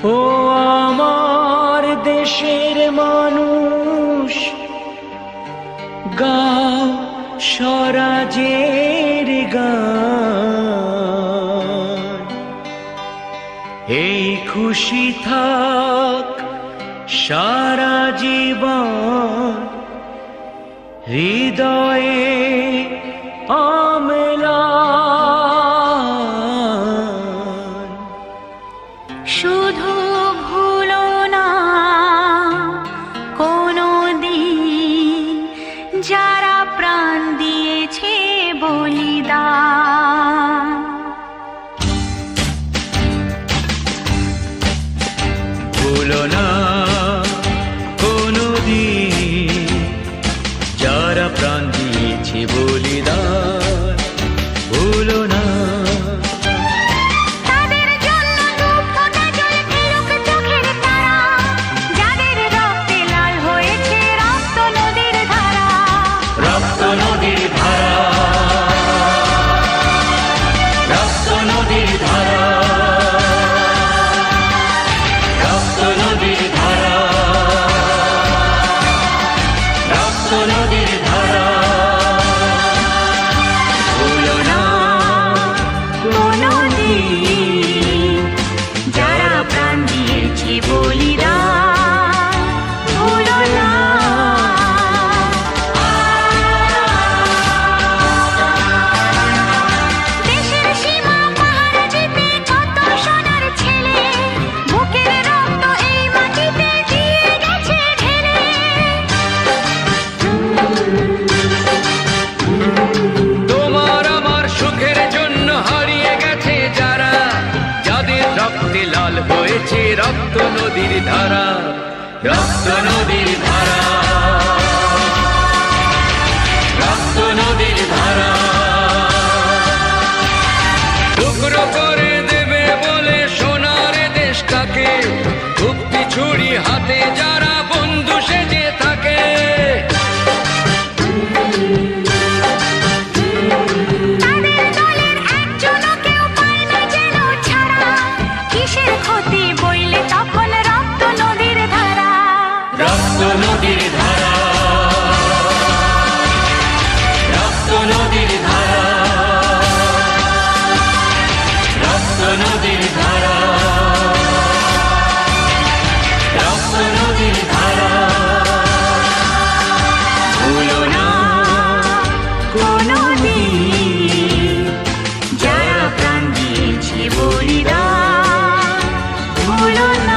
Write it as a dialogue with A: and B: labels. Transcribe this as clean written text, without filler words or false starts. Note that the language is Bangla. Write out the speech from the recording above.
A: ও আমার দেশের মানুষ, গাও স্বরাজের গান। এই খুশি থাক সারা জীবন, হৃদয়ে অম্লান।
B: শুধু ভুলো না কোনো দিন যারা প্রাণ দিয়েছে বলিদান।
A: ভুলো না কোনো দিন যারা প্রাণ দিয়েছে বলিদান। ভুলো না
B: তাদের জন্য দু ফোঁটা জল ফেলুক চোখের তারা, যাদের রক্তে লাল হয়েছে রক্ত নদীর ধারা।
A: রক্ত নদীর ধারা, রক্ত নদীর ধারা, রক্ত নদীর ধারা, রক্ত নদীর ধারা। ভুলো না
B: কোনো দিন যারা প্রাণ দিয়েছে বলিদান। ভুলো না। দেশের সীমা পাহারা দিতে কত সোনার ছেলে, বুকের রক্ত এই মাটিতে দিয়ে গেছে ঢেলে।
A: তোমার আমার সুখের জন্য হারিয়ে গেছে যারা, যাদের রক্তে লাল হয়েছে রক্ত নদীর ধারা। রক্ত নদীর ধারা, রক্ত নদীর ধারা। টুকরো করে দেবে বলে সোনার দেশটাকে, মুক্তি ছুরি হাতে যারা বন্ধু সেজে থাকে।
B: তাদের দলের একজনও কেউ পায় না যেন ছাড়া, কিসের ক্ষতি বইলে তখন রক্ত নদীর ধারা।
A: রক্ত নদীর ধারা, রক্ত নদীর ধারা, রক্ত নদীর ধারা, রক্ত নদীর ধারা। ভুলো না
B: কোনো দিন যারা প্রাণ দিয়েছে বলিদান। ভুলো না।